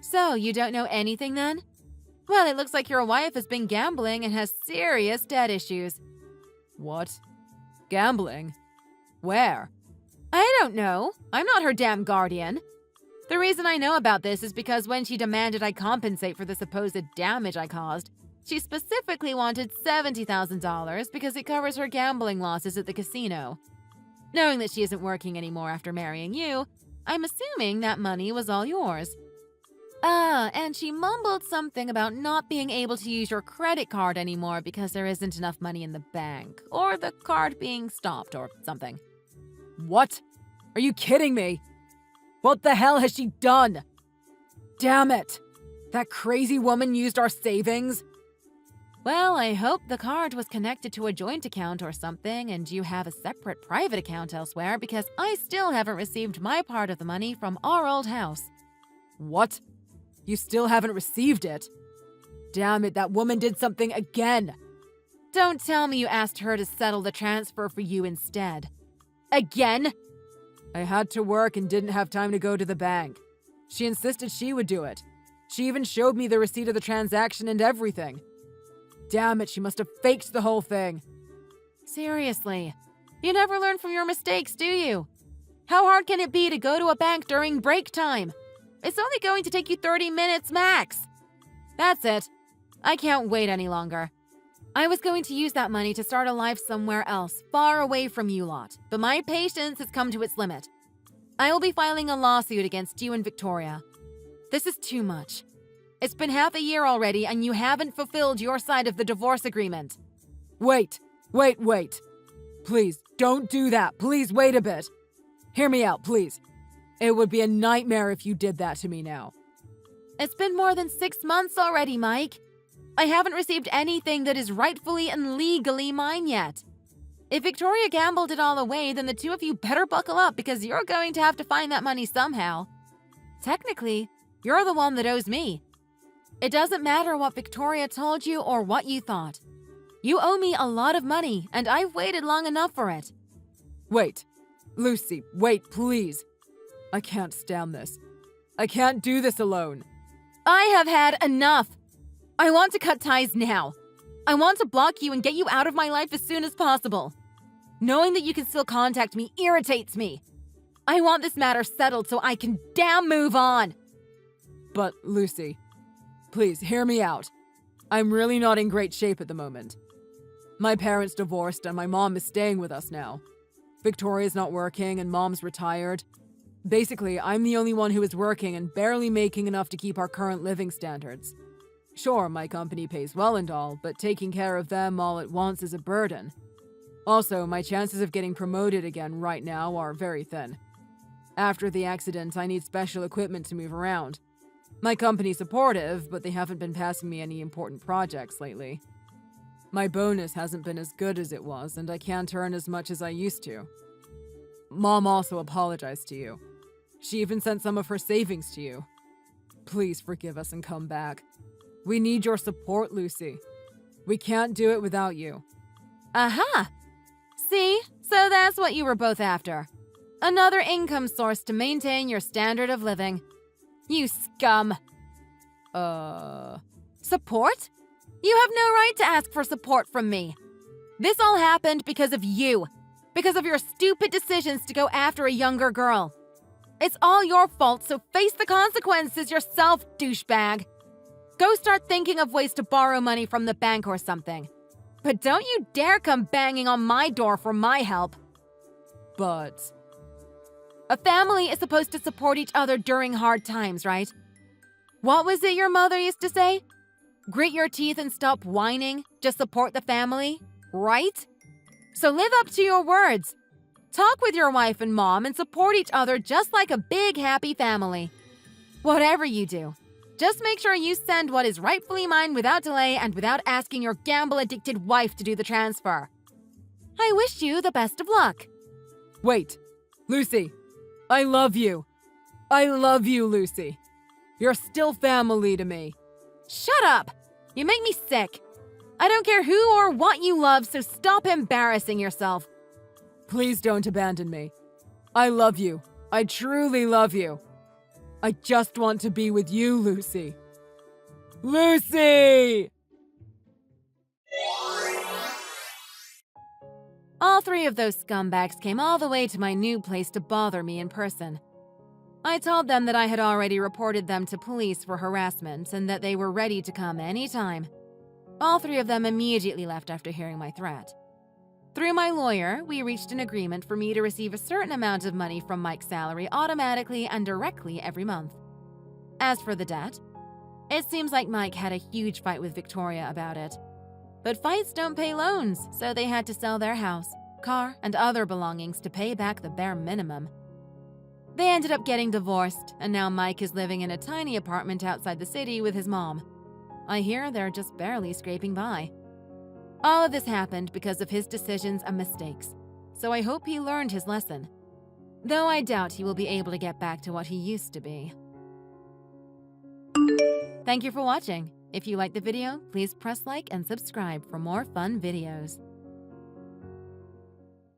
So, you don't know anything then? Well, it looks like your wife has been gambling and has serious debt issues. What? Gambling? Where? I don't know. I'm not her damn guardian. The reason I know about this is because when she demanded I compensate for the supposed damage I caused, she specifically wanted $70,000 because it covers her gambling losses at the casino. Knowing that she isn't working anymore after marrying you, I'm assuming that money was all yours. And she mumbled something about not being able to use your credit card anymore because there isn't enough money in the bank, or the card being stopped or something. What? Are you kidding me? What the hell has she done? Damn it! That crazy woman used our savings? Well, I hope the card was connected to a joint account or something and you have a separate private account elsewhere because I still haven't received my part of the money from our old house. What? You still haven't received it? Damn it, that woman did something again! Don't tell me you asked her to settle the transfer for you instead. Again? I had to work and didn't have time to go to the bank. She insisted she would do it. She even showed me the receipt of the transaction and everything. Damn it, she must have faked the whole thing. Seriously, you never learn from your mistakes, do you? How hard can it be to go to a bank during break time? It's only going to take you 30 minutes max. That's it. I can't wait any longer. I was going to use that money to start a life somewhere else, far away from you lot, but my patience has come to its limit. I will be filing a lawsuit against you and Victoria. This is too much. It's been half a year already and you haven't fulfilled your side of the divorce agreement. Wait. Please, don't do that. Please, wait a bit. Hear me out, please. It would be a nightmare if you did that to me now. It's been more than 6 months already, Mike. I haven't received anything that is rightfully and legally mine yet. If Victoria gambled it all away, then the two of you better buckle up because you're going to have to find that money somehow. Technically, you're the one that owes me. It doesn't matter what Victoria told you or what you thought. You owe me a lot of money, and I've waited long enough for it. Wait. Lucy, wait, please. I can't stand this. I can't do this alone. I have had enough. I want to cut ties now. I want to block you and get you out of my life as soon as possible. Knowing that you can still contact me irritates me. I want this matter settled so I can damn move on. But, Lucy, please hear me out. I'm really not in great shape at the moment. My parents divorced and my mom is staying with us now. Victoria's not working and mom's retired. Basically, I'm the only one who is working and barely making enough to keep our current living standards. Sure, my company pays well and all, but taking care of them all at once is a burden. Also, my chances of getting promoted again right now are very thin. After the accident, I need special equipment to move around. My company's supportive, but they haven't been passing me any important projects lately. My bonus hasn't been as good as it was, and I can't earn as much as I used to. Mom also apologized to you. She even sent some of her savings to you. Please forgive us and come back. We need your support, Lucy. We can't do it without you. Aha! See? So that's what you were both after. Another income source to maintain your standard of living. You scum. Support? You have no right to ask for support from me. This all happened because of you. Because of your stupid decisions to go after a younger girl. It's all your fault, so face the consequences yourself, douchebag. Go start thinking of ways to borrow money from the bank or something. But don't you dare come banging on my door for my help. But... A family is supposed to support each other during hard times, right? What was it your mother used to say? Grit your teeth and stop whining. Just support the family, right? So live up to your words. Talk with your wife and mom and support each other just like a big happy family. Whatever you do, just make sure you send what is rightfully mine without delay and without asking your gamble-addicted wife to do the transfer. I wish you the best of luck. Wait, Lucy, I love you. I love you, Lucy. You're still family to me. Shut up! You make me sick. I don't care who or what you love, so stop embarrassing yourself. Please don't abandon me. I love you. I truly love you. I just want to be with you, Lucy. Lucy! All three of those scumbags came all the way to my new place to bother me in person. I told them that I had already reported them to police for harassment and that they were ready to come anytime. All three of them immediately left after hearing my threat. Through my lawyer, we reached an agreement for me to receive a certain amount of money from Mike's salary automatically and directly every month. As for the debt, it seems like Mike had a huge fight with Victoria about it. But fights don't pay loans, so they had to sell their house, car, and other belongings to pay back the bare minimum. They ended up getting divorced, and now Mike is living in a tiny apartment outside the city with his mom. I hear they're just barely scraping by. All of this happened because of his decisions and mistakes, so I hope he learned his lesson. Though I doubt he will be able to get back to what he used to be. Thank you for watching. If you liked the video, please press like and subscribe for more fun videos.